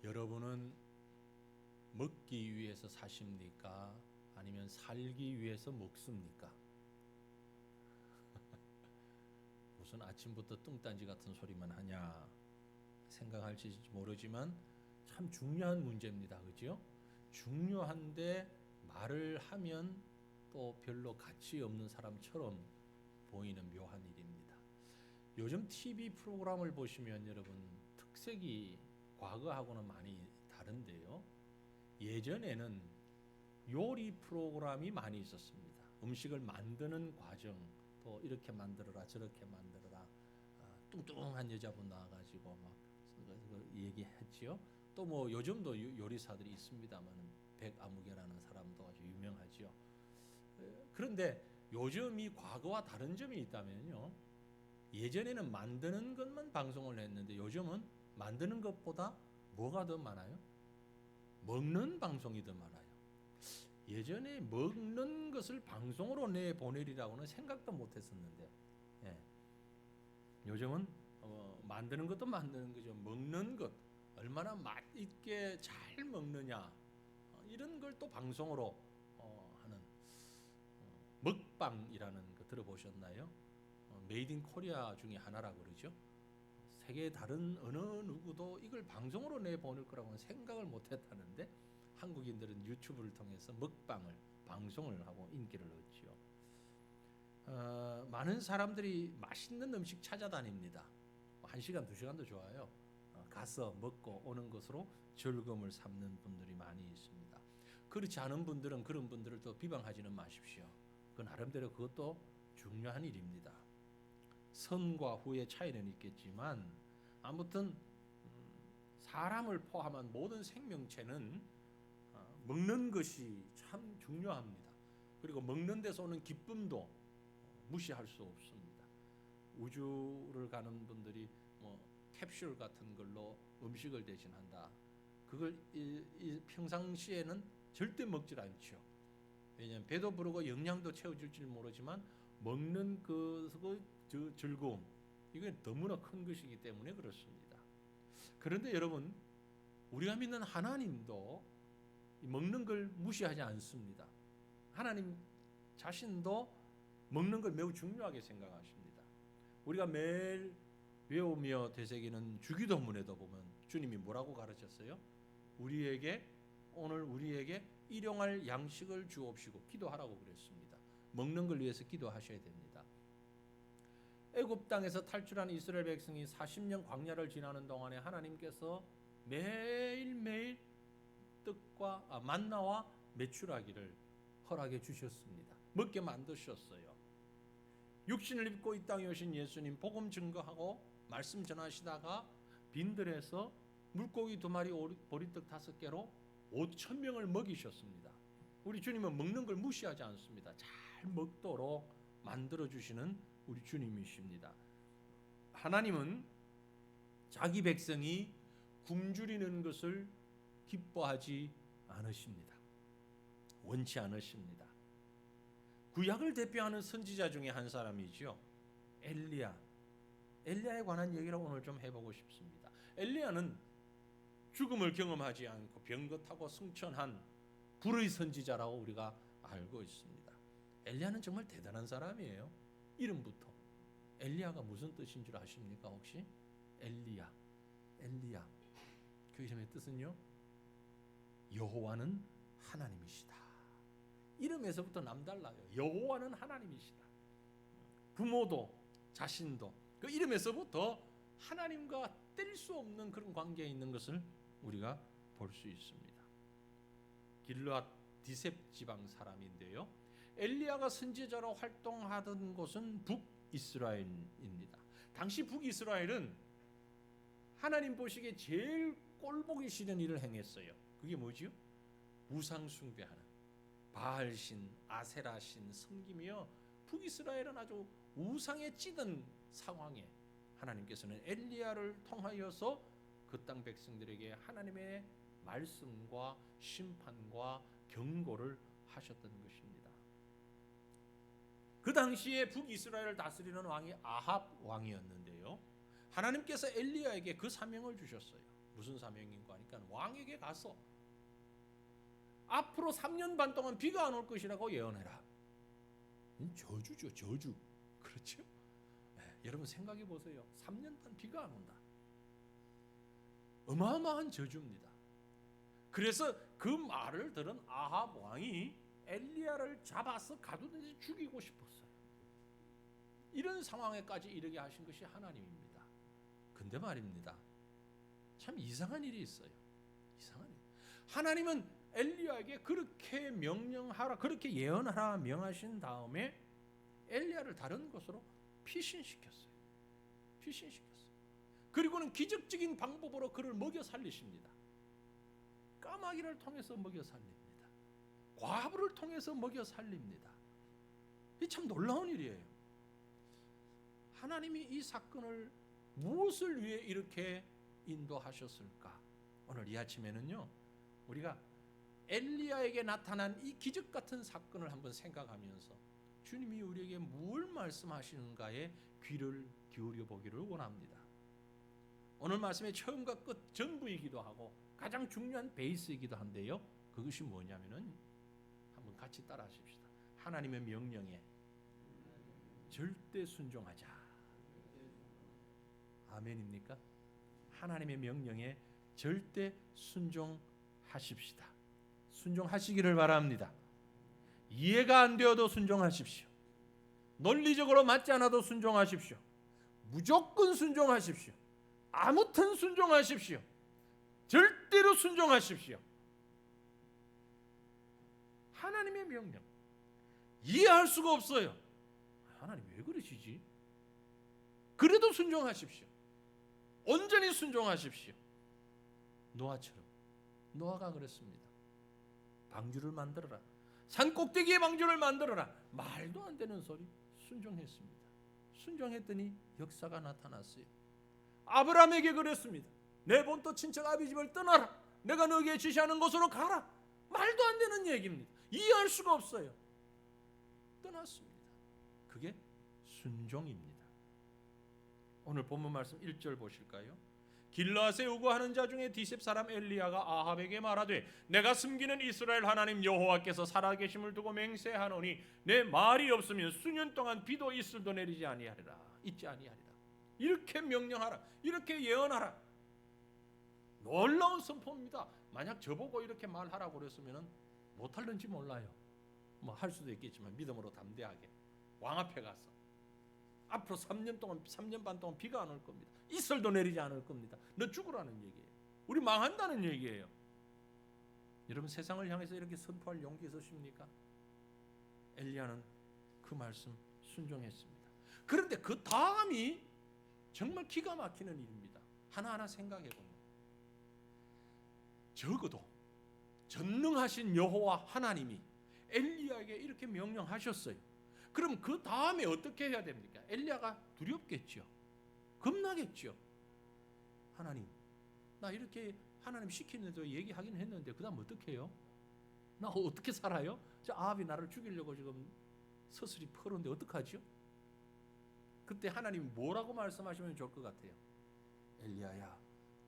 여러분은 먹기 위해서 사십니까? 아니면 살기 위해서 먹습니까? 무슨 아침부터 뚱딴지 같은 소리만 하냐 생각할지 모르지만 참 중요한 문제입니다. 그죠? 중요한데 말을 하면 또 별로 가치 없는 사람처럼 보이는 묘한 일입니다. 요즘 TV 프로그램을 보시면 여러분 특색이 과거하고는 많이 다른데요. 예전에는 요리 프로그램이 많이 있었습니다. 음식을 만드는 과정, 또 이렇게 만들어라 저렇게 만들어라, 뚱뚱한 여자분 나와가지고 막 얘기했지요. 또 뭐 요즘도 요리사들이 있습니다만 백아무개라는 사람도 아주 유명하지요. 그런데 요즘이 과거와 다른 점이 있다면요, 예전에는 만드는 것만 방송을 했는데 요즘은 만드는 것보다 뭐가 더 많아요? 먹는 방송이 더 많아요. 예전에 먹는 것을 방송으로 내보내리라고는 생각도 못했었는데, 예. 요즘은 만드는 것도 만드는 거죠. 먹는 것 얼마나 맛있게 잘 먹느냐, 이런 걸 또 방송으로 하는 먹방이라는 거 들어보셨나요? 메이드 인 코리아 중에 하나라고 그러죠. 세계 다른 어느 누구도 이걸 방송으로 내보낼 거라고는 생각을 못했다는데 한국인들은 유튜브를 통해서 먹방을 방송을 하고 인기를 얻지요. 많은 사람들이 맛있는 음식 찾아다닙니다. 1시간, 2시간도 좋아요. 가서 먹고 오는 것으로 즐거움을 삼는 분들이 많이 있습니다. 그렇지 않은 분들은 그런 분들을 또 비방하지는 마십시오. 그 나름대로 그것도 중요한 일입니다. 선과 후의 차이는 있겠지만 아무튼 사람을 포함한 모든 생명체는 먹는 것이 참 중요합니다. 그리고 먹는 데서 오는 기쁨도 무시할 수 없습니다. 우주를 가는 분들이 뭐 캡슐 같은 걸로 음식을 대신한다. 그걸 평상시에는 절대 먹질 않죠. 왜냐하면 배도 부르고 영양도 채워줄지 모르지만 먹는 그 즐거움, 이건 너무나 큰 것이기 때문에 그렇습니다. 그런데 여러분, 우리가 믿는 하나님도 먹는 걸 무시하지 않습니다. 하나님 자신도 먹는 걸 매우 중요하게 생각하십니다. 우리가 매일 외우며 되새기는 주기도문에도 보면 주님이 뭐라고 가르쳤어요? 오늘 우리에게 일용할 양식을 주옵시고 기도하라고 그랬습니다. 먹는 걸 위해서 기도하셔야 됩니다. 애굽 땅에서 탈출한 이스라엘 백성이 40년 광야를 지나는 동안에 하나님께서 매일매일 떡과 만나와 메추라기를 허락해 주셨습니다. 먹게 만드셨어요. 육신을 입고 이 땅에 오신 예수님 복음 증거하고 말씀 전하시다가 빈들에서 물고기 2마리 보리떡 5개로 5,000명을 먹이셨습니다. 우리 주님은 먹는 걸 무시하지 않습니다. 잘 먹도록 만들어주시는 우리 주님이십니다. 하나님은 자기 백성이 굶주리는 것을 기뻐하지 않으십니다. 원치 않으십니다. 구약을 대표하는 선지자 중에 한 사람이죠. 엘리야에 관한 얘기를 오늘 좀 해보고 싶습니다. 엘리야는 죽음을 경험하지 않고 병거타고 승천한 불의 선지자라고 우리가 알고 있습니다. 엘리야는 정말 대단한 사람이에요. 이름부터 엘리야가 무슨 뜻인 줄 아십니까? 혹시? 엘리야 그 이름의 뜻은요, 여호와는 하나님이시다. 이름에서부터 남달라요. 여호와는 하나님이시다. 부모도 자신도 그 이름에서부터 하나님과 뗄 수 없는 그런 관계에 있는 것을 우리가 볼 수 있습니다. 길르앗 디셉 지방 사람인데요, 엘리야가 선지자로 활동하던 곳은 북이스라엘입니다. 당시 북이스라엘은 하나님 보시기에 제일 꼴보기 싫은 일을 행했어요. 그게 뭐지요? 우상 숭배하는 바알신, 아세라신 섬기며 북이스라엘은 아주 우상에 찌든 상황에 하나님께서는 엘리야를 통하여서 그 땅 백성들에게 하나님의 말씀과 심판과 경고를 하셨던 것입니다. 그 당시에 북이스라엘을 다스리는 왕이 아합 왕이었는데요, 하나님께서 엘리야에게 그 사명을 주셨어요. 무슨 사명인가 하니까 왕에게 가서 앞으로 3년 반 동안 비가 안 올 것이라고 예언해라. 저주죠, 저주. 그렇죠? 네, 여러분 생각해 보세요. 3년 반 비가 안 온다. 어마어마한 저주입니다. 그래서 그 말을 들은 아합 왕이 엘리야를 잡아서 가두든지 죽이고 싶었어요. 이런 상황에까지 이르게 하신 것이 하나님입니다. 근데 말입니다, 참 이상한 일이 있어요. 이상한 일. 하나님은 엘리야에게 그렇게 명령하라, 그렇게 예언하라 명하신 다음에 엘리야를 다른 곳으로 피신시켰어요. 피신시켰어요. 그리고는 기적적인 방법으로 그를 먹여 살리십니다. 까마귀를 통해서 먹여 살립니다. 과부를 통해서 먹여 살립니다. 이 참 놀라운 일이에요. 하나님이 이 사건을 무엇을 위해 이렇게 인도하셨을까? 오늘 이 아침에는요, 우리가 엘리야에게 나타난 이 기적 같은 사건을 한번 생각하면서 주님이 우리에게 뭘 말씀하시는가에 귀를 기울여 보기를 원합니다. 오늘 말씀의 처음과 끝 전부이기도 하고 가장 중요한 베이스이기도 한데요, 그것이 뭐냐면은 한번 같이 따라 하십시다. 하나님의 명령에 절대 순종하자. 아멘입니까? 하나님의 명령에 절대 순종하십시다. 순종하시기를 바랍니다. 이해가 안 되어도 순종하십시오. 논리적으로 맞지 않아도 순종하십시오. 무조건 순종하십시오. 아무튼 순종하십시오. 절대로 순종하십시오. 하나님의 명령 이해할 수가 없어요. 하나님 왜 그러시지? 그래도 순종하십시오. 온전히 순종하십시오. 노아처럼. 노아가 그랬습니다. 방주를 만들어라. 산 꼭대기에 방주를 만들어라. 말도 안 되는 소리. 순종했습니다. 순종했더니 역사가 나타났어요. 아브라함에게 그랬습니다. 내 본토 친척 아비 집을 떠나라. 내가 너에게 지시하는 곳으로 가라. 말도 안 되는 얘기입니다. 이해할 수가 없어요. 떠났습니다. 그게 순종입니다. 오늘 본문 말씀 1절 보실까요? 길라앗에 우거하는 자 중에 디셉 사람 엘리야가 아합에게 말하되 내가 숨기는 이스라엘 하나님 여호와께서 살아계심을 두고 맹세하노니 내 말이 없으면 수년 동안 비도 이슬도 내리지 아니하리라. 있지 아니하리라. 이렇게 명령하라. 이렇게 예언하라. 놀라운 선포입니다. 만약 저보고 이렇게 말하라고 그랬으면 못할는지 몰라요. 뭐 할 수도 있겠지만 믿음으로 담대하게 왕 앞에 가서 앞으로 3년 반 동안 비가 안 올 겁니다. 이슬도 내리지 않을 겁니다. 너 죽으라는 얘기예요. 우리 망한다는 얘기예요. 여러분 세상을 향해서 이렇게 선포할 용기 있으십니까? 엘리야는 그 말씀 순종했습니다. 그런데 그 다음이 정말 기가 막히는 일입니다. 하나하나 생각해 보면 적어도 전능하신 여호와 하나님이 엘리야에게 이렇게 명령하셨어요. 그럼 그 다음에 어떻게 해야 됩니까? 엘리야가 두렵겠죠. 겁나겠죠. 하나님, 나 이렇게 하나님 시키는 대로 얘기하긴 했는데 그 다음 어떻게 해요? 나 어떻게 살아요? 저 아합이 나를 죽이려고 지금 서슬이 퍼는데 어떡하죠? 그때 하나님이 뭐라고 말씀하시면 좋을 것 같아요? 엘리야야,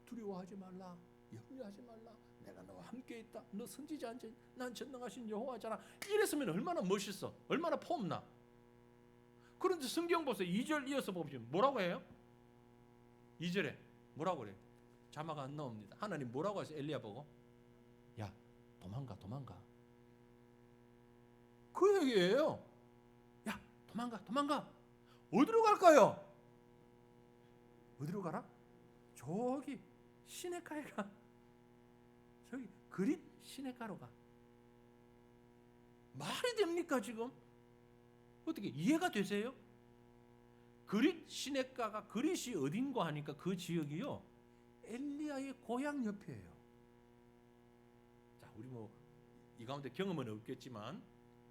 두려워하지 말라. 염려하지 말라. 내가 너와 함께 있다. 너 선지자 않지? 난 전능하신 여호와잖아. 이랬으면 얼마나 멋있어. 얼마나 폼나. 그런데 성경 보세요. 2절 이어서 보시면 뭐라고 해요? 2절에 뭐라고 그래요? 자막 안 나옵니다. 하나님 뭐라고 하세요? 엘리야 보고 야 도망가 도망가. 그 얘기예요. 야 도망가 도망가. 어디로 갈까요? 어디로 가라? 저기 시내가에 가. 저기 그릿 시내가로 가. 말이 됩니까 지금? 어떻게 이해가 되세요? 그릿 시내가가 그릿이 어딘가 하니까 그 지역이요 엘리야의 고향 옆이에요. 자, 우리 뭐 이 가운데 경험은 없겠지만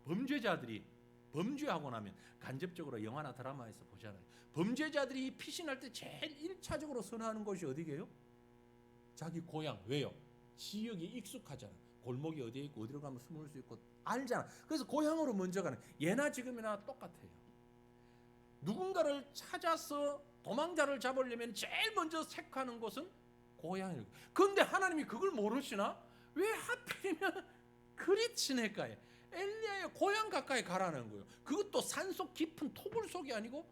범죄자들이 범죄하고 나면 간접적으로 영화나 드라마에서 보잖아요. 범죄자들이 피신할 때 제일 1차적으로 선호하는 곳이 어디게요? 자기 고향. 왜요? 지역이 익숙하잖아. 골목이 어디에 있고 어디로 가면 숨을 수 있고 알잖아. 그래서 고향으로 먼저 가는. 예나 지금이나 똑같아요. 누군가를 찾아서 도망자를 잡으려면 제일 먼저 택하는 곳은 고향을. 그런데 하나님이 그걸 모르시나? 왜 하필이면 그리 시냇가에 엘리야의 고향 가까이 가라는 거예요. 그것도 산속 깊은 토굴 속이 아니고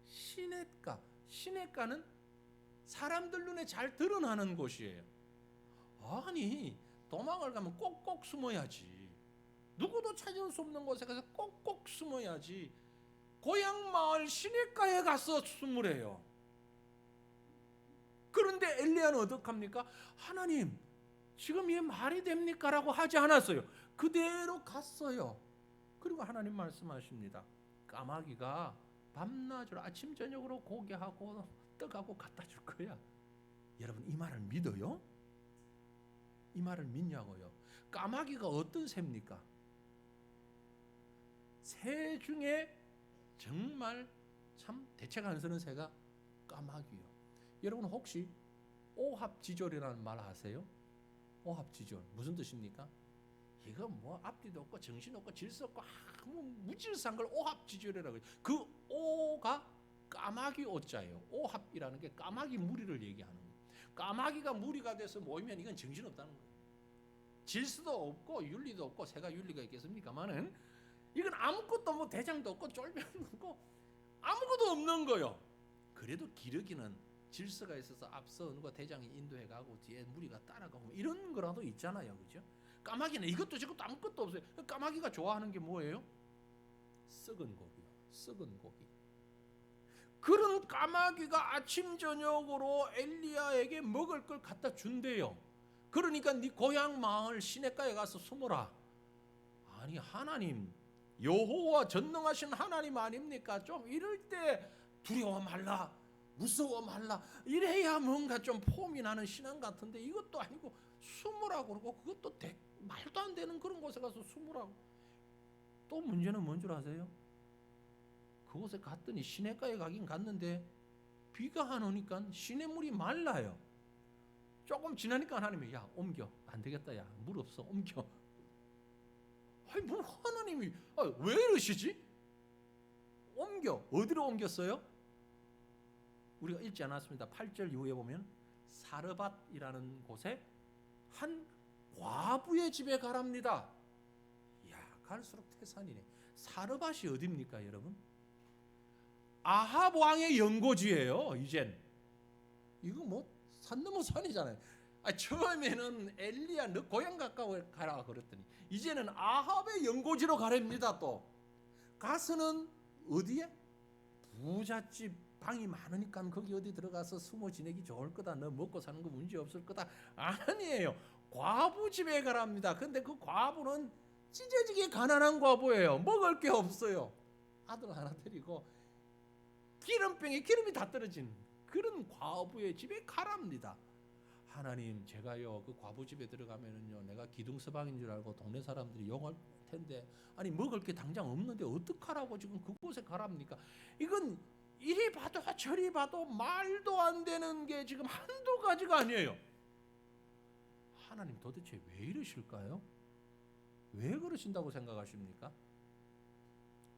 시냇가. 시냇가는 사람들 눈에 잘 드러나는 곳이에요. 아니, 도망을 가면 꼭꼭 숨어야지. 누구도 찾을 수 없는 곳에 가서 꼭꼭 숨어야지. 고향 마을 시냇가에 가서 숨으래요. 그런데 엘리야는 어떡합니까? 하나님, 지금 이게 말이 됩니까? 라고 하지 않았어요. 그대로 갔어요. 그리고 하나님 말씀하십니다. 까마귀가 밤낮으로 아침 저녁으로 고기하고 떡하고 갖다 줄 거야. 여러분, 이 말을 믿어요? 이 말을 믿냐고요? 까마귀가 어떤 새입니까? 새 중에 정말 참 대책 안 서는 새가 까마귀요. 여러분 혹시 오합지졸이라는 말 아세요? 오합지졸 무슨 뜻입니까? 이거 뭐 앞뒤도 없고 정신 없고 질서 없고 아무 무질서한 걸 오합지졸이라고 해요. 그 오가 까마귀 오자예요. 오합이라는 게 까마귀 무리를 얘기하는 거예요. 까마귀가 무리가 돼서 모이면 이건 정신 없다는 거예요. 질서도 없고 윤리도 없고 새가 윤리가 있겠습니까마는 이건 아무것도 뭐 대장도 없고 쫄병도 없고 아무것도 없는 거예요. 그래도 기러기는 질서가 있어서 앞서는 거 대장이 인도해 가고 뒤에 무리가 따라가고 이런 거라도 있잖아요. 그죠? 까마귀는 이것도 저것도 아무것도 없어요. 까마귀가 좋아하는 게 뭐예요? 썩은 고기요. 썩은 고기. 그런 까마귀가 아침 저녁으로 엘리야에게 먹을 걸 갖다 준대요. 그러니까 네 고향 마을 시냇가에 가서 숨어라. 아니, 하나님 여호와 전능하신 하나님 아닙니까? 좀 이럴 때 두려워 말라, 무서워 말라 이래야 뭔가 좀 폼이 나는 신앙 같은데 이것도 아니고 숨으라고 그러고 그것도 말도 안 되는 그런 곳에 가서 숨으라고. 또 문제는 뭔 줄 아세요? 그곳에 갔더니 시냇가에 가긴 갔는데 비가 안 오니까 시냇물이 말라요. 조금 지나니까 하나님이 야 옮겨, 안 되겠다, 야 물 없어, 옮겨. 아니 뭐 하나님이 왜 이러시지? 옮겨. 어디로 옮겼어요? 우리가 읽지 않았습니다. 8절 이후에 보면 사르밧이라는 곳에 한 과부의 집에 가랍니다. 이야, 갈수록 태산이네. 사르밧이 어디입니까 여러분? 아합 왕의 연고지예요. 이젠 이거 뭐 산 넘어 산이잖아요. 처음에는 엘리야 너 고향 가까워 가라 그랬더니 이제는 아합의 연고지로 가랍니다. 또 가서는 어디에? 부잣집 방이 많으니까 거기 어디 들어가서 숨어 지내기 좋을 거다. 너 먹고 사는 거 문제 없을 거다. 아니에요. 과부 집에 가랍니다. 근데 그 과부는 찢어지게 가난한 과부예요. 먹을 게 없어요. 아들 하나 데리고 기름병에 기름이 다 떨어진 그런 과부의 집에 가랍니다. 하나님, 제가요 그 과부 집에 들어가면은요 내가 기둥서방인 줄 알고 동네 사람들이 욕할 텐데 아니 먹을 게 당장 없는데 어떡하라고 지금 그곳에 가랍니까? 이건 이리 봐도 저리 봐도 말도 안 되는 게 지금 한두 가지가 아니에요. 하나님 도대체 왜 이러실까요? 왜 그러신다고 생각하십니까?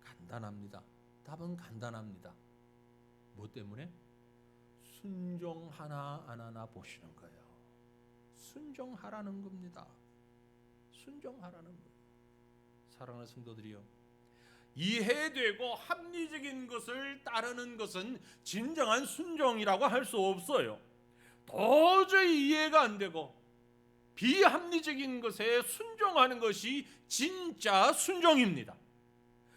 간단합니다. 답은 간단합니다. 뭐 때문에? 순종하나 안 하나 보시는 거예요. 순종하라는 겁니다. 순종하라는 거예요. 사랑하는 성도들이요, 이해되고 합리적인 것을 따르는 것은 진정한 순종이라고 할 수 없어요. 도저히 이해가 안 되고 비합리적인 것에 순종하는 것이 진짜 순종입니다.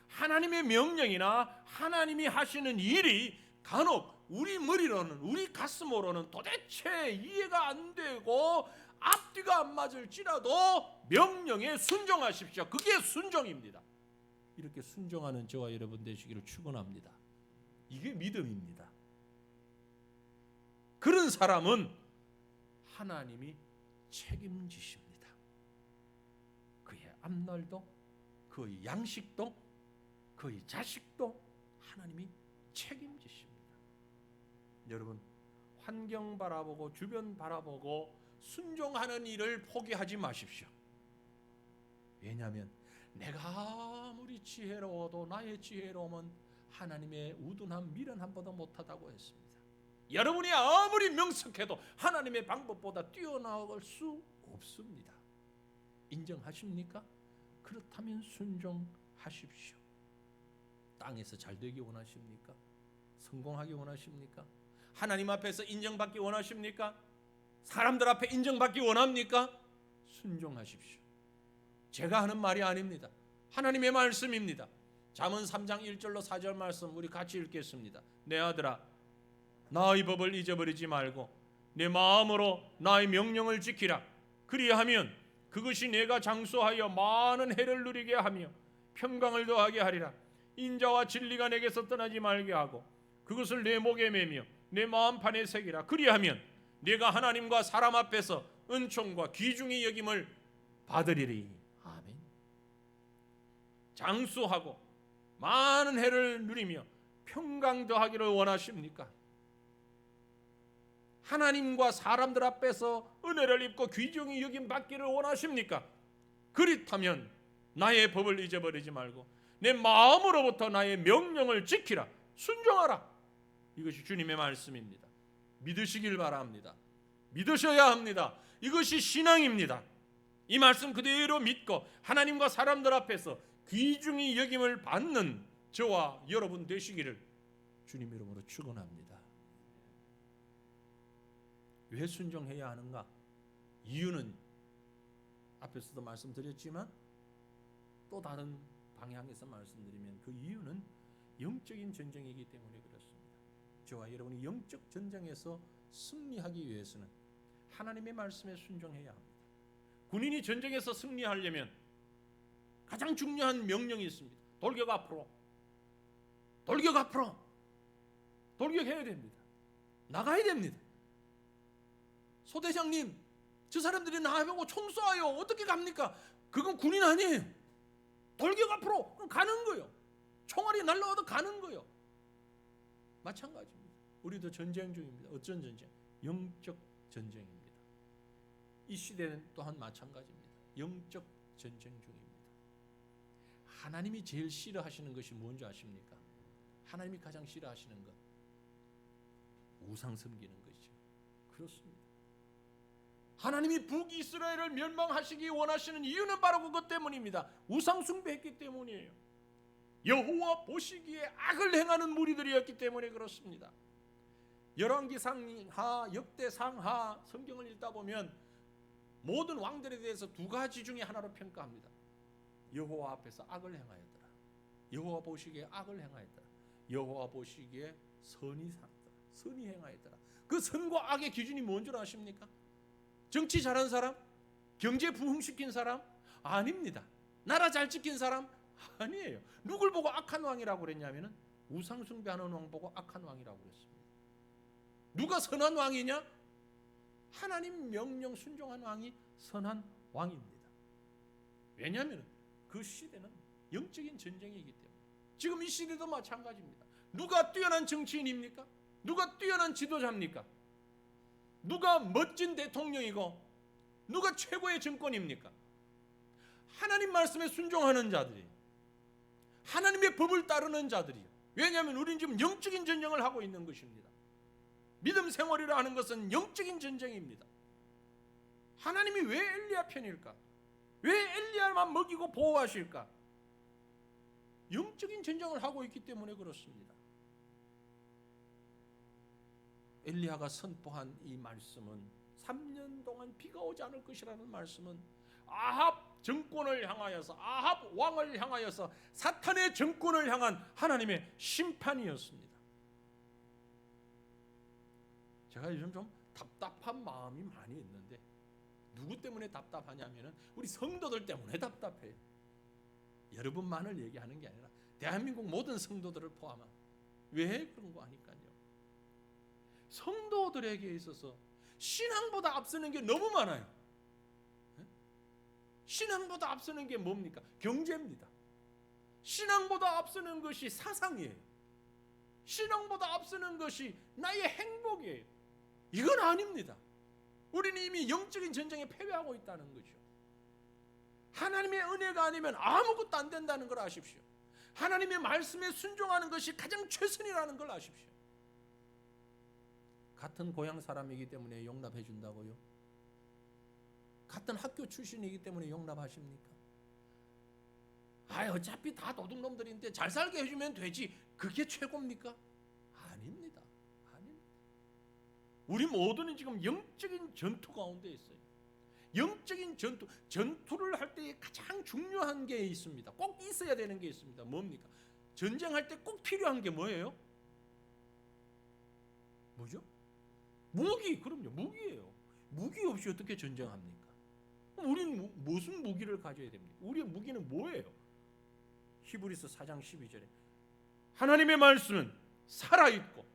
하나님의 명령이나 하나님이 하시는 일이 간혹 우리 머리로는 우리 가슴으로는 도대체 이해가 안 되고 앞뒤가 안 맞을지라도 명령에 순종하십시오. 그게 순종입니다. 이렇게 순종하는 저와 여러분 되시기를 축원합니다. 이게 믿음입니다. 그런 사람은 하나님이 책임지십니다. 그의 앞날도 그의 양식도 그의 자식도 하나님이 책임지십니다. 여러분, 환경 바라보고 주변 바라보고 순종하는 일을 포기하지 마십시오. 왜냐하면 내가 아무리 지혜로워도 나의 지혜로움은 하나님의 우둔한 미련함보다 못하다고 했습니다. 여러분이 아무리 명석해도 하나님의 방법보다 뛰어나갈 수 없습니다. 인정하십니까? 그렇다면 순종하십시오. 땅에서 잘 되기 원하십니까? 성공하기 원하십니까? 하나님 앞에서 인정받기 원하십니까? 사람들 앞에 인정받기 원합니까? 순종하십시오. 제가 하는 말이 아닙니다. 하나님의 말씀입니다. 잠언 3장 1절로 4절 말씀 우리 같이 읽겠습니다. 내 아들아, 나의 법을 잊어버리지 말고 내 마음으로 나의 명령을 지키라. 그리하면 그것이 내가 장수하여 많은 해를 누리게 하며 평강을 더하게 하리라. 인자와 진리가 내게서 떠나지 말게 하고 그것을 내 목에 매며 내 마음판에 새기라. 그리하면 내가 하나님과 사람 앞에서 은총과 귀중히 여김을 받으리리. 아멘. 장수하고 많은 해를 누리며 평강 더하기를 원하십니까? 하나님과 사람들 앞에서 은혜를 입고 귀중히 여김 받기를 원하십니까? 그렇다면 나의 법을 잊어버리지 말고 내 마음으로부터 나의 명령을 지키라. 순종하라. 이것이 주님의 말씀입니다. 믿으시길 바랍니다. 믿으셔야 합니다. 이것이 신앙입니다. 이 말씀 그대로 믿고 하나님과 사람들 앞에서 귀중히 여김을 받는 저와 여러분 되시기를 주님 이름으로 축원합니다. 왜 순종해야 하는가? 이유는 앞에서도 말씀드렸지만 또 다른 방향에서 말씀드리면 그 이유는 영적인 전쟁이기 때문에 그렇습니다. 저와 여러분이 영적 전쟁에서 승리하기 위해서는 하나님의 말씀에 순종해야 합니다. 군인이 전쟁에서 승리하려면 가장 중요한 명령이 있습니다. 돌격 앞으로. 돌격 앞으로. 돌격해야 됩니다. 나가야 됩니다. 소대장님, 저 사람들이 나보고 총 쏴요. 어떻게 갑니까? 그건 군인 아니에요. 돌격 앞으로 가는 거예요. 총알이 날라와도 가는 거예요. 마찬가지입니다. 우리도 전쟁 중입니다. 어떤 전쟁? 영적 전쟁입니다. 이 시대는 또한 마찬가지입니다. 영적 전쟁 중입니다. 하나님이 제일 싫어하시는 것이 뭔지 아십니까? 하나님이 가장 싫어하시는 것, 우상 섬기는 것이죠. 그렇습니다. 하나님이 북이스라엘을 멸망하시기 원하시는 이유는 바로 그것 때문입니다. 우상 숭배했기 때문이에요. 여호와 보시기에 악을 행하는 무리들이었기 때문에 그렇습니다. 열왕기상하, 역대상하 성경을 읽다 보면 모든 왕들에 대해서 두 가지 중에 하나로 평가합니다. 여호와 앞에서 악을 행하였더라. 여호와 보시기에 악을 행하였더라. 여호와 보시기에 선이 살았더라. 선이 행하였더라. 그 선과 악의 기준이 뭔 줄 아십니까? 정치 잘한 사람? 경제 부흥시킨 사람? 아닙니다. 나라 잘 지킨 사람? 아니에요. 누굴 보고 악한 왕이라고 그랬냐면은 우상 숭배하는 왕 보고 악한 왕이라고 그랬습니다. 누가 선한 왕이냐? 하나님 명령 순종한 왕이 선한 왕입니다. 왜냐하면 그 시대는 영적인 전쟁이기 때문에. 지금 이 시대도 마찬가지입니다. 누가 뛰어난 정치인입니까? 누가 뛰어난 지도자입니까? 누가 멋진 대통령이고 누가 최고의 정권입니까? 하나님 말씀에 순종하는 자들이, 하나님의 법을 따르는 자들이요. 왜냐하면 우리는 지금 영적인 전쟁을 하고 있는 것입니다. 믿음 생활이라 하는 것은 영적인 전쟁입니다. 하나님이 왜 엘리야 편일까? 왜 엘리야만 먹이고 보호하실까? 영적인 전쟁을 하고 있기 때문에 그렇습니다. 엘리야가 선포한 이 말씀은 3년 동안 비가 오지 않을 것이라는 말씀은 아합 정권을 향하여서, 아합 왕을 향하여서 사탄의 정권을 향한 하나님의 심판이었습니다. 제가 요즘 좀 답답한 마음이 많이 있는데 누구 때문에 답답하냐면은 우리 성도들 때문에 답답해요. 여러분만을 얘기하는 게 아니라 대한민국 모든 성도들을 포함한. 왜 그런 거 아닐까요? 성도들에게 있어서 신앙보다 앞서는 게 너무 많아요. 신앙보다 앞서는 게 뭡니까? 경제입니다. 신앙보다 앞서는 것이 사상이에요. 신앙보다 앞서는 것이 나의 행복이에요. 이건 아닙니다. 우리는 이미 영적인 전쟁에 패배하고 있다는 거죠. 하나님의 은혜가 아니면 아무것도 안 된다는 걸 아십시오. 하나님의 말씀에 순종하는 것이 가장 최선이라는 걸 아십시오. 같은 고향 사람이기 때문에 용납해 준다고요? 같은 학교 출신이기 때문에 용납하십니까? 어차피 다 도둑놈들인데 잘 살게 해주면 되지. 그게 최고입니까? 아닙니다. 아닙니다. 우리 모두는 지금 영적인 전투 가운데 있어요. 영적인 전투를 할 때 가장 중요한 게 있습니다. 꼭 있어야 되는 게 있습니다. 뭡니까? 전쟁할 때 꼭 필요한 게 뭐예요? 뭐죠? 무기. 그럼요. 무기예요. 무기 없이 어떻게 전쟁합니까? 우리는 무슨 무기를 가져야 됩니까? 우리의 무기는 뭐예요? 히브리서 4장 12절에 하나님의 말씀은 살아있고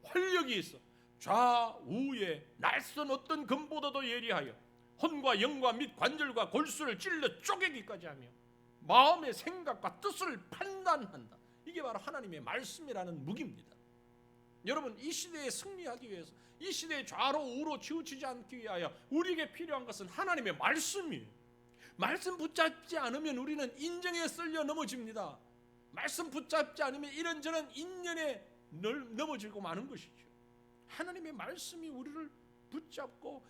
활력이 있어 좌우에 날선 어떤 검보다도 예리하여 혼과 영과 및 관절과 골수를 찔러 쪼개기까지 하며 마음의 생각과 뜻을 판단한다. 이게 바로 하나님의 말씀이라는 무기입니다. 여러분, 이 시대에 승리하기 위해서, 이 시대에 좌로 우로 치우치지 않기 위하여 우리에게 필요한 것은 하나님의 말씀이에요. 말씀 붙잡지 않으면 우리는 인정에 쓸려 넘어집니다. 말씀 붙잡지 않으면 이런저런 인연에 넘어지고 마는 것이죠. 하나님의 말씀이 우리를 붙잡고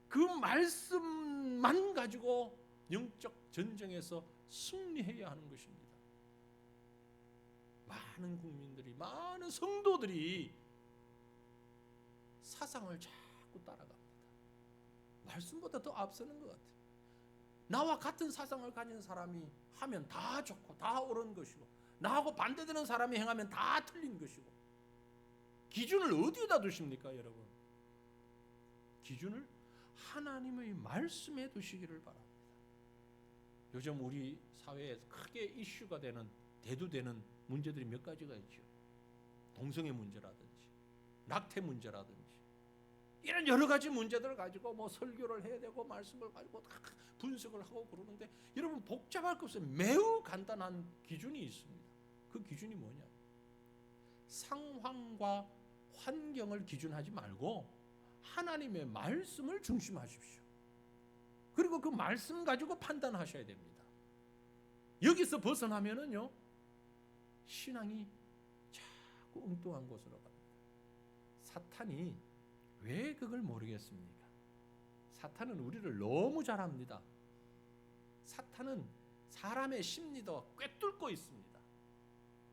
그 말씀만 가지고 영적 전쟁에서 승리해야 하는 것입니다. 많은 국민들이, 많은 성도들이 사상을 자꾸 따라갑니다. 말씀보다 더 앞서는 것 같아요. 나와 같은 사상을 가진 사람이 하면 다 좋고 다 옳은 것이고, 나하고 반대되는 사람이 행하면 다 틀린 것이고, 기준을 어디에다 두십니까, 여러분? 기준을 하나님의 말씀에 두시기를 바랍니다. 요즘 우리 사회에 크게 이슈가 되는, 대두되는 문제들이 몇 가지가 있죠. 동성애 문제라든지 낙태 문제라든지 이런 여러 가지 문제들을 가지고 뭐 설교를 해야 되고 말씀을 가지고 분석을 하고 그러는데, 여러분 복잡할 것 없어요. 매우 간단한 기준이 있습니다. 그 기준이 뭐냐? 상황과 환경을 기준하지 말고 하나님의 말씀을 중심하십시오. 그리고 그 말씀 가지고 판단하셔야 됩니다. 여기서 벗어나면은요, 신앙이 자꾸 엉뚱한 곳으로 갑니다. 사탄이 왜 그걸 모르겠습니까? 사탄은 우리를 너무 잘 압니다. 사탄은 사람의 심리도 꿰뚫고 있습니다.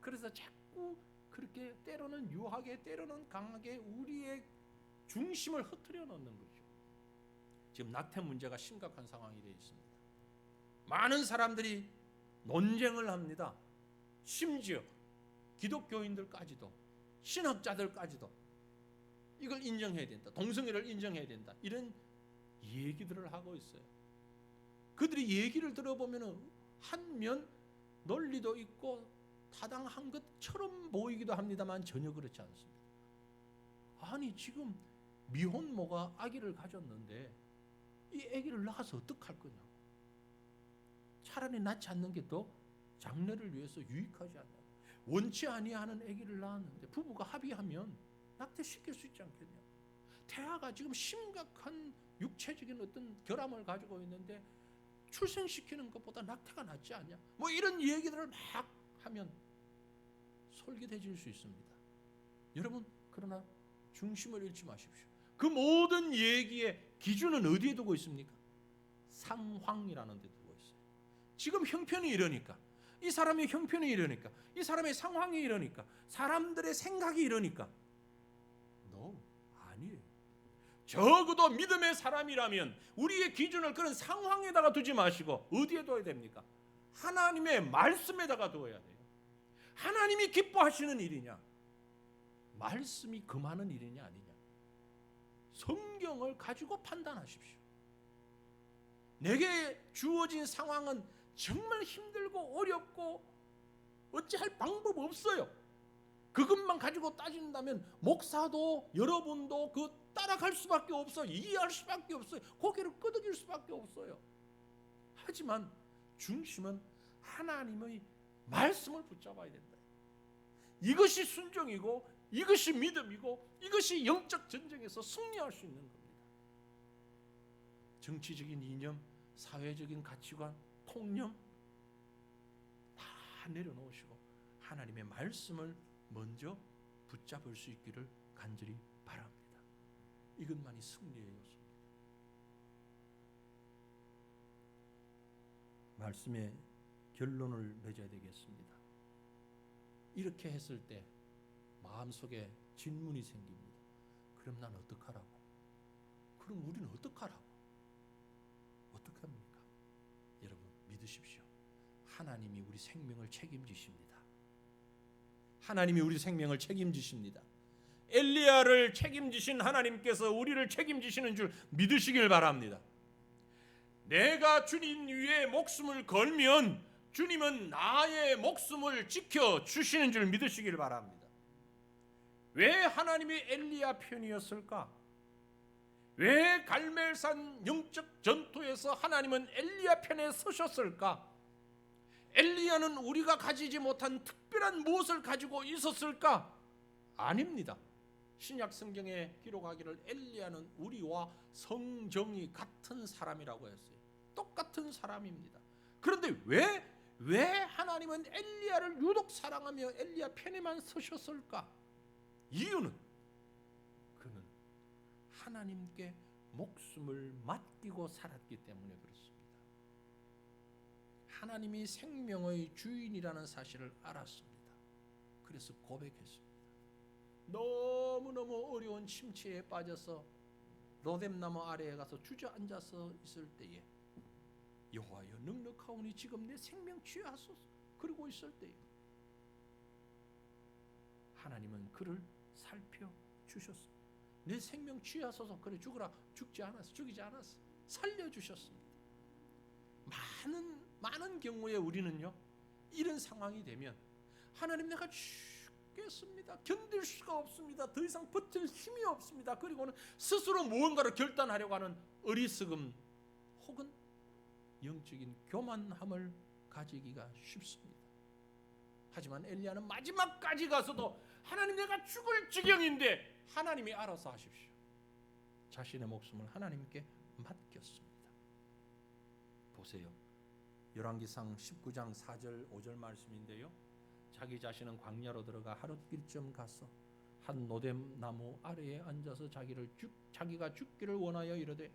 그래서 자꾸 그렇게 때로는 유하게, 때로는 강하게 우리의 중심을 흐트려 놓는 거죠. 지금 낙태 문제가 심각한 상황이 되어 있습니다. 많은 사람들이 논쟁을 합니다. 심지어 기독교인들까지도, 신학자들까지도 이걸 인정해야 된다, 동성애를 인정해야 된다, 이런 얘기들을 하고 있어요. 그들이 얘기를 들어보면 한면 논리도 있고 타당한 것처럼 보이기도 합니다만 전혀 그렇지 않습니다. 아니, 지금 미혼모가 아기를 가졌는데 이 아기를 낳아서 어떡할 거냐고. 차라리 낳지 않는 게 더 장래를 위해서 유익하지 않냐. 원치 아니하는 아기를 낳았는데 부부가 합의하면 낙태시킬 수 있지 않겠냐. 태아가 지금 심각한 육체적인 어떤 결함을 가지고 있는데 출생시키는 것보다 낙태가 낫지 않냐. 뭐 이런 얘기들을 막 하면 솔깃해질 수 있습니다. 여러분, 그러나 중심을 잃지 마십시오. 그 모든 얘기의 기준은 어디에 두고 있습니까? 상황이라는 데 두고 있어요. 지금 형편이 이러니까, 이 사람의 형편이 이러니까, 이 사람의 상황이 이러니까, 사람들의 생각이 이러니까, no, 아니에요. 적어도 믿음의 사람이라면 우리의 기준을 그런 상황에다가 두지 마시고 어디에 둬야 됩니까? 하나님의 말씀에다가 두어야 돼요. 하나님이 기뻐하시는 일이냐, 말씀이 금하는 일이냐 아니냐, 성경을 가지고 판단하십시오. 내게 주어진 상황은 정말 힘들고 어렵고 어찌할 방법 없어요. 그것만 가지고 따진다면 목사도 여러분도 그 따라갈 수밖에 없어요. 이해할 수밖에 없어요. 고개를 끄덕일 수밖에 없어요. 하지만 중심은 하나님의 말씀을 붙잡아야 된다. 이것이 순종이고, 이것이 믿음이고, 이것이 영적 전쟁에서 승리할 수 있는 겁니다. 정치적인 이념, 사회적인 가치관, 통념 다 내려놓으시고 하나님의 말씀을 먼저 붙잡을 수 있기를 간절히 바랍니다. 이것만이 승리의 요소입니다. 말씀의 결론을 맺어야 되겠습니다. 이렇게 했을 때 마음속에 질문이 생깁니다. 그럼 난 어떡하라고? 그럼 우리는 어떡하라고? 어떡합니까? 여러분 믿으십시오. 하나님이 우리 생명을 책임지십니다. 하나님이 우리 생명을 책임지십니다. 엘리야를 책임지신 하나님께서 우리를 책임지시는 줄 믿으시길 바랍니다. 내가 주님 위에 목숨을 걸면 주님은 나의 목숨을 지켜주시는 줄 믿으시길 바랍니다. 왜 하나님이 엘리야 편이었을까? 왜 갈멜산 영적 전투에서 하나님은 엘리야 편에 서셨을까? 엘리야는 우리가 가지지 못한 특별한 무엇을 가지고 있었을까? 아닙니다. 신약 성경에 기록하기를 엘리야는 우리와 성정이 같은 사람이라고 했어요. 똑같은 사람입니다. 그런데 왜 하나님은 엘리야를 유독 사랑하며 엘리야 편에만 서셨을까? 이유는 그는 하나님께 목숨을 맡기고 살았기 때문에 그렇습니다. 하나님이 생명의 주인이라는 사실을 알았습니다. 그래서 고백했습니다. 너무너무 어려운 침체에 빠져서 로뎀나무 아래에 가서 주저앉아서 있을 때에 여호와여 넉넉하오니 지금 내 생명 취하소서 그러고 있을 때에 하나님은 그를 살펴주셨습니다. 내 생명 취하소서 그래 죽으라 죽이지 않았어 살려주셨습니다. 많은 경우에 우리는요 이런 상황이 되면 하나님 내가 죽겠습니다. 견딜 수가 없습니다. 더 이상 버틸 힘이 없습니다. 그리고는 스스로 무언가를 결단하려고 하는 어리석음 혹은 영적인 교만함을 가지기가 쉽습니다. 하지만 엘리야는 마지막까지 가서도 하나님 내가 죽을 지경인데 하나님이 알아서 하십시오. 자신의 목숨을 하나님께 맡겼습니다. 보세요. 열왕기상 19장 4절 5절 말씀인데요. 자기 자신은 광야로 들어가 하룻길쯤 가서 한 노뎀나무 아래에 앉아서 자기가 죽기를 원하여 이르되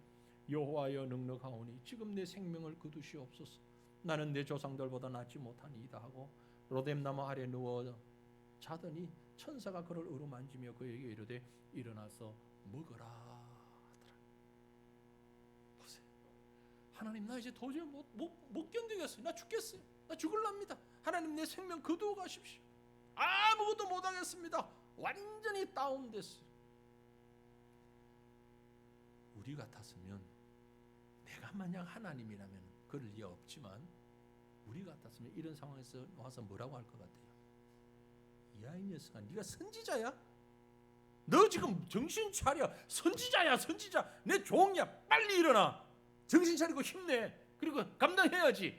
여호와여 넉넉하오니 지금 내 생명을 거두시옵소서. 나는 내 조상들보다 낫지 못하니이다 하고 로뎀나무 아래 누워 자더니 천사가 그를 어루만지며 그에게 이르되 일어나서 먹으라 하더라. 보세요. 하나님 나 이제 도저히 못 견디겠어요. 나 죽겠어요. 나 죽을랍니다. 하나님 내 생명 거두어 가십시오. 아무것도 못하겠습니다. 완전히 다운됐어요. 우리 같았으면 내가 만약 하나님이라면 그럴 리 없지만 우리 같았으면 이런 상황에서 와서 뭐라고 할 것 같아요? 야 이 녀석아 네가 선지자야? 너 지금 정신 차려. 선지자야 선지자. 내 종이야. 빨리 일어나. 정신 차리고 힘내. 그리고 감당해야지.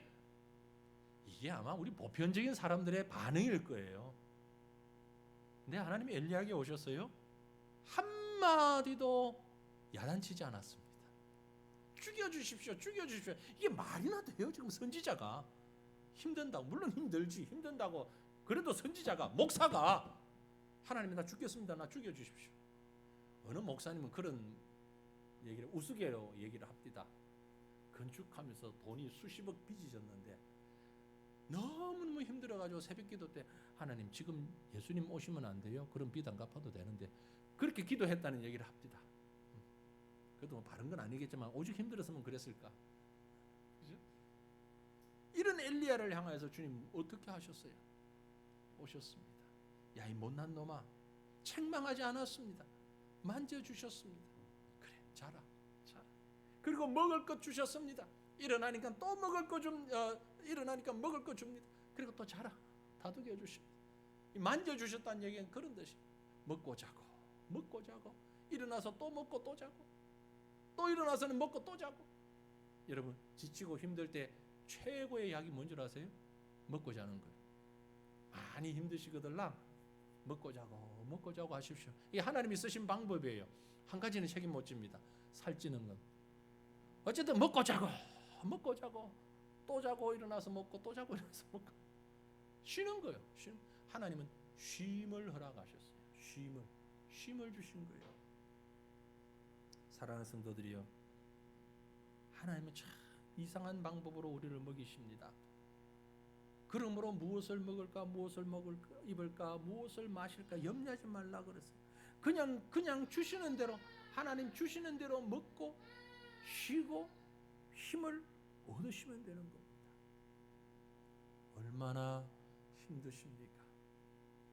이게 아마 우리 보편적인 사람들의 반응일 거예요. 근데 하나님이 엘리야에게 오셨어요. 한마디도 야단치지 않았습니다. 죽여주십시오. 죽여주십시오. 이게 말이나 돼요? 지금 선지자가 힘든다고. 물론 힘든다고. 그래도 선지자가 목사가 하나님 나 죽겠습니다. 나 죽여주십시오. 어느 목사님은 그런 얘기를 우스개로 얘기를 합니다. 건축하면서 돈이 수십억 빚이졌는데 너무너무 힘들어가지고 새벽기도 때 하나님 지금 예수님 오시면 안 돼요? 그럼 빚 안 갚아도 되는데 그렇게 기도했다는 얘기를 합니다. 그래도 뭐 바른 건 아니겠지만 오직 힘들었으면 그랬을까? 그죠? 이런 엘리야를 향하여서 주님 어떻게 하셨어요? 오셨습니다. 야 이 못난 놈아 책망하지 않았습니다. 만져주셨습니다. 그래 자라. 그리고 먹을 것 주셨습니다. 일어나니까 또 먹을 것 일어나니까 먹을 것 줍니다. 그리고 또 자라. 다독여 주십니다. 만져주셨다는 얘기는 그런 뜻이 먹고 자고 일어나서 또 먹고 또 자고 또 일어나서는 먹고 또 자고. 여러분 지치고 힘들 때 최고의 약이 뭔 줄 아세요? 먹고 자는 거예요. 많이 힘드시거들랑 먹고 자고 하십시오. 이게 하나님이 쓰신 방법이에요. 한 가지는 책임 못 집니다. 살찌는 건. 어쨌든 먹고 자고 또 자고 일어나서 먹고 또 자고 일어나서 먹고 쉬는 거예요. 하나님은 쉼을 허락하셨어요. 쉼을 주신 거예요. 사랑하는 성도들이여, 하나님은 참 이상한 방법으로 우리를 먹이십니다. 그러므로 무엇을 먹을까, 무엇을 입을까, 무엇을 마실까 염려하지 말라 그랬어요. 그냥 주시는 대로, 하나님 주시는 대로 먹고 쉬고 힘을 얻으시면 되는 겁니다. 얼마나 힘드십니까?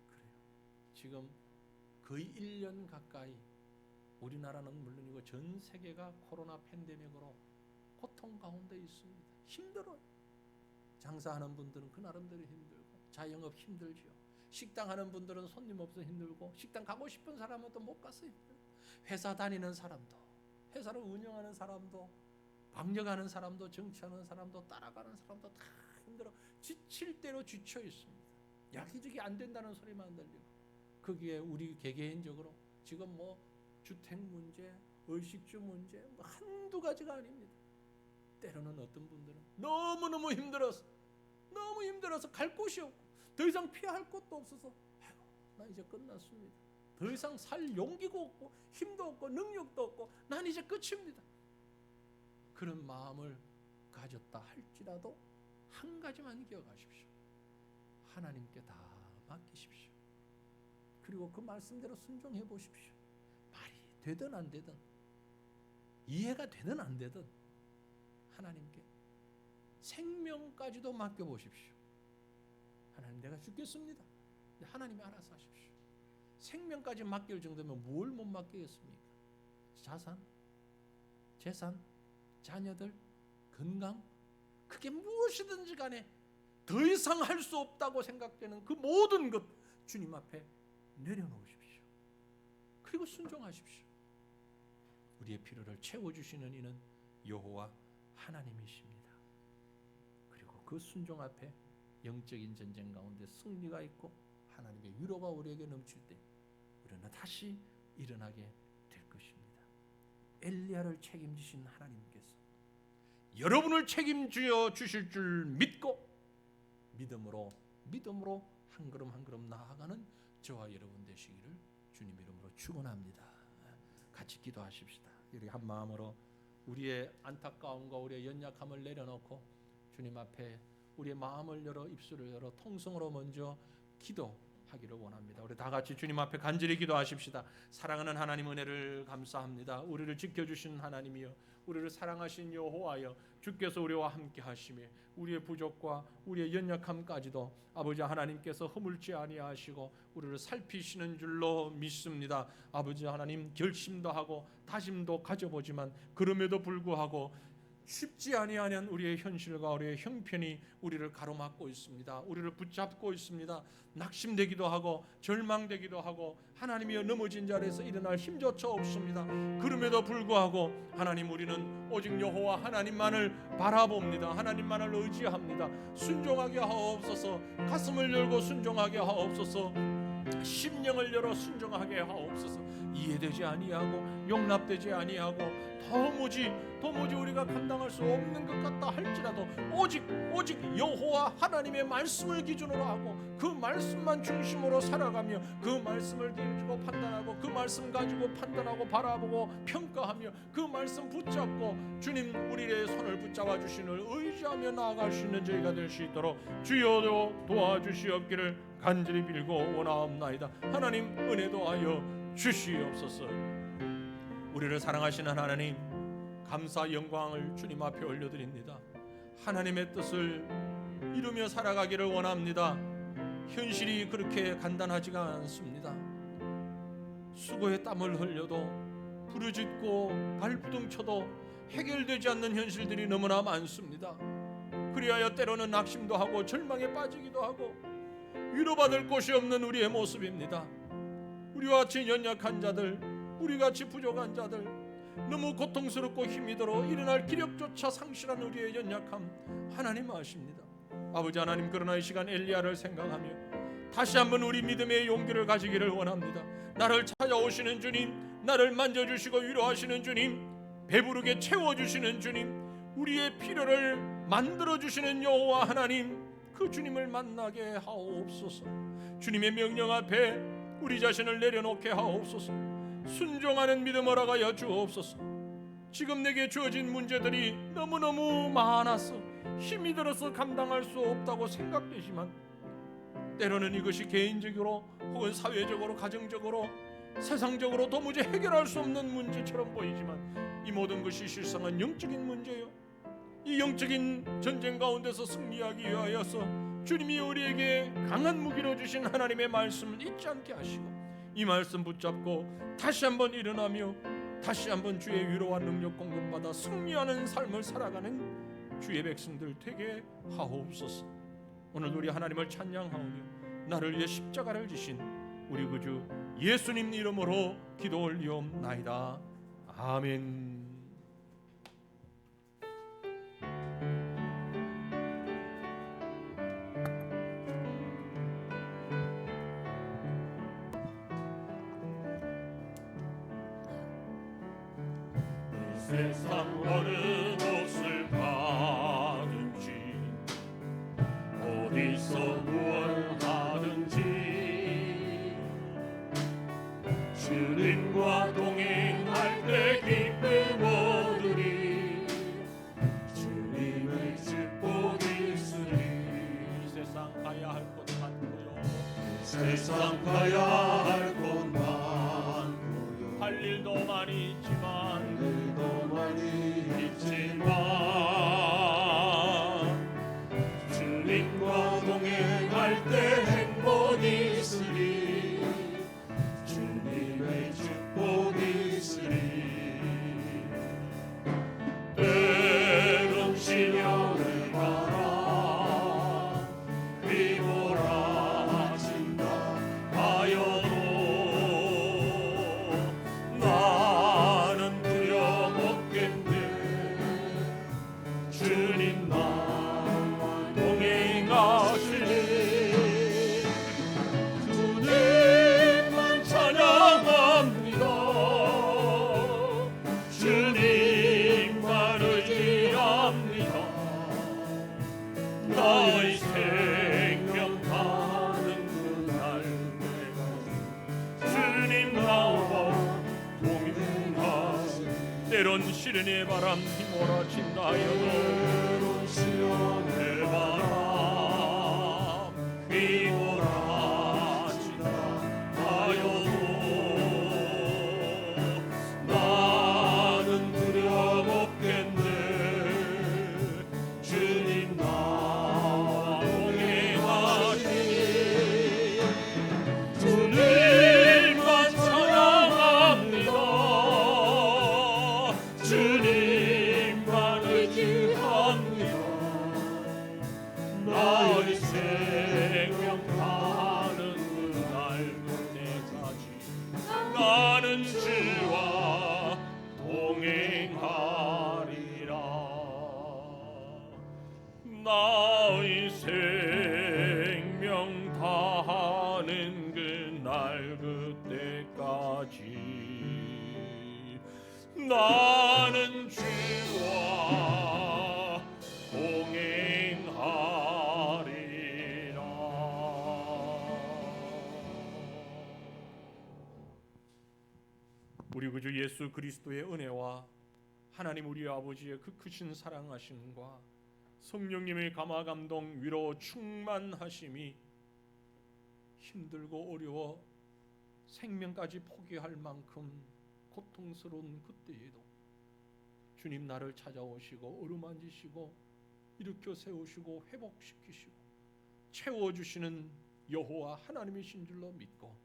그래요. 지금 거의 1년 가까이 우리나라는 물론이고 전 세계가 코로나 팬데믹으로 고통 가운데 있습니다. 힘들어요. 장사하는 분들은 그 나름대로 힘들고, 자영업 힘들죠. 식당 하는 분들은 손님 없어 힘들고, 식당 가고 싶은 사람은 또 못 가서 힘들고, 회사 다니는 사람도, 회사를 운영하는 사람도, 방역하는 사람도, 정치하는 사람도, 따라가는 사람도 다 힘들어 지칠 대로 지쳐 있습니다. 야기적이 안 된다는 소리만 들리고, 거기에 우리 개개인적으로 지금 뭐 주택 문제, 의식주 문제, 뭐 한두 가지가 아닙니다. 때로는 어떤 분들은 너무 힘들어서 갈 곳이 없고, 더 이상 피할 곳도 없어서, 아이고, 나 이제 끝났습니다. 더 이상 살 용기가 없고, 힘도 없고, 능력도 없고, 난 이제 끝입니다. 그런 마음을 가졌다 할지라도 한 가지만 기억하십시오. 하나님께 다 맡기십시오. 그리고 그 말씀대로 순종해 보십시오. 말이 되든 안 되든, 이해가 되든 안 되든 하나님께 생명까지도 맡겨보십시오. 하나님, 내가 죽겠습니다. 하나님이 알아서 하십시오. 생명까지 맡길 정도면 뭘 못 맡기겠습니까? 자산, 재산, 자녀들, 건강, 그게 무엇이든지 간에 더 이상 할 수 없다고 생각되는 그 모든 것 주님 앞에 내려놓으십시오. 그리고 순종하십시오. 우리의 필요를 채워주시는 이는 여호와 하나님이십니다. 그리고 그 순종 앞에 영적인 전쟁 가운데 승리가 있고 하나님의 위로가 우리에게 넘칠 때 우리는 다시 일어나게 될 것입니다. 엘리야를 책임지신 하나님께서 여러분을 책임져 주실 줄 믿고 믿음으로 한 걸음 한 걸음 나아가는 저와 여러분 되시기를 주님 이름으로 축원합니다. 같이 기도하십시다. 우리 한 마음으로 우리의 안타까움과 우리의 연약함을 내려놓고 주님 앞에 우리의 마음을 열어 입술을 열어 통성으로 먼저 기도하기를 원합니다. 우리 다 같이 주님 앞에 간절히 기도하십시다. 사랑하는 하나님, 은혜를 감사합니다. 우리를 지켜주신 하나님이여, 우리를 사랑하신 여호와여, 주께서 우리와 함께 하시며 우리의 부족과 우리의 연약함까지도 아버지 하나님께서 허물지 아니하시고 우리를 살피시는 줄로 믿습니다. 아버지 하나님, 결심도 하고 다짐도 가져보지만 그럼에도 불구하고 쉽지 아니하는 우리의 현실과 우리의 형편이 우리를 가로막고 있습니다. 우리를 붙잡고 있습니다. 낙심되기도 하고 절망되기도 하고 하나님이여 넘어진 자리에서 일어날 힘조차 없습니다. 그럼에도 불구하고 하나님, 우리는 오직 여호와 하나님만을 바라봅니다. 하나님만을 의지합니다. 순종하게 하옵소서. 가슴을 열고 순종하게 하옵소서. 심령을 열어 순종하게 하옵소서. 이해되지 아니하고 용납되지 아니하고 도무지 우리가 감당할 수 없는 것 같다 할지라도 오직 여호와 하나님의 말씀을 기준으로 하고 그 말씀만 중심으로 살아가며 그 말씀을 가지고 판단하고 그 말씀 가지고 판단하고 바라보고 평가하며 그 말씀 붙잡고 주님 우리의 손을 붙잡아 주시는 의지하며 나아갈 수 있는 저희가 될 수 있도록 주여 도와주시옵기를 간절히 빌고 원하옵나이다. 하나님, 은혜도 하여 주시옵소서. 우리를 사랑하시는 하나님, 감사 영광을 주님 앞에 올려드립니다. 하나님의 뜻을 이루며 살아가기를 원합니다. 현실이 그렇게 간단하지가 않습니다. 수고의 땀을 흘려도 부르짖고 발부둥쳐도 해결되지 않는 현실들이 너무나 많습니다. 그리하여 때로는 낙심도 하고 절망에 빠지기도 하고 위로받을 곳이 없는 우리의 모습입니다. 우리와 같이 연약한 자들, 우리같이 부족한 자들, 너무 고통스럽고 힘이 들어 일어날 기력조차 상실한 우리의 연약함 하나님 아십니다. 아버지 하나님, 그러나 이 시간 엘리야를 생각하며 다시 한번 우리 믿음의 용기를 가지기를 원합니다. 나를 찾아오시는 주님, 나를 만져주시고 위로하시는 주님, 배부르게 채워주시는 주님, 우리의 필요를 만들어주시는 여호와 하나님, 그 주님을 만나게 하옵소서. 주님의 명령 앞에 우리 자신을 내려놓게 하옵소서. 순종하는 믿음 허락하여 주옵소서. 지금 내게 주어진 문제들이 너무너무 많아서 힘이 들어서 감당할 수 없다고 생각되지만, 때로는 이것이 개인적으로 혹은 사회적으로, 가정적으로, 세상적으로 도무지 해결할 수 없는 문제처럼 보이지만, 이 모든 것이 실상은 영적인 문제요, 이 영적인 전쟁 가운데서 승리하기 위하여서 주님이 우리에게 강한 무기로 주신 하나님의 말씀을 잊지 않게 하시고, 이 말씀 붙잡고 다시 한번 일어나며 다시 한번 주의 위로와 능력 공급받아 승리하는 삶을 살아가는 주의 백성들 되게 하옵소서. 오늘 우리 하나님을 찬양하오며 나를 위해 십자가를 지신 우리 구주 예수님 이름으로 기도 올리옵나이다. 아멘. 세상 어느 곳을 가든지 어디서 무엇 하든지 주님과 동행할 때 기쁨 얻으리. 주님의 축복이 있으리. 이 세상 가야 할 곳 많고요, 세상 가야 할 곳 많고요, 할 일도 많이 있지만 있지만 주님과 동행할 때 행복이 있으리. 주님의 축복이 있으리. 때론 시련을 가라 휘몰아친다 하여도 나는 두려웠겠네. 주님 나와 동행하시니 주님만 찬양합니다. 주님만 의지합니다. 나의 생명 가는 그날 주님 나와 동행하시니. 때론 시련의 바람 휘몰아친다 하여도 때론 시련의 바람 휘몰아친다 하여도 나는 두려웠겠네. 주님 나와 동행하시니 주님만 찬양합니다. 주님만 의지합니다. 나의 생명 가는 그날 그때까지 나는 주와 동행하리라. 나의 생명 다하는 그날 그때까지 나는 주와 동행하리라. 우리 구주 예수 그리스도의 은혜와 하나님 우리 아버지의 그 크신 사랑하심과 성령님의 감화 감동 위로 충만하심이 힘들고 어려워 생명까지 포기할 만큼 고통스러운 그때에도 주님 나를 찾아오시고 어루만지시고 일으켜 세우시고 회복시키시고 채워주시는 여호와 하나님이신 줄로 믿고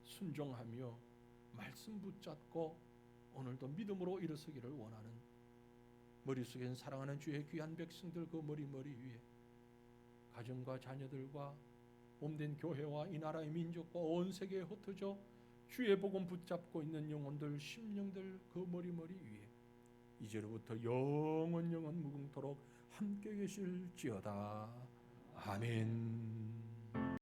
순종하며 말씀 붙잡고 오늘도 믿음으로 일어서기를 원하는, 머릿속엔 사랑하는 주의 귀한 백성들 그 머리 위에 가정과 자녀들과 몸된 교회와 이 나라의 민족과 온 세계에 흩어져 주의 복음 붙잡고 있는 영혼들, 심령들 그 머리 위에 이제로부터 영원 무궁토록 함께 계실지어다. 아멘.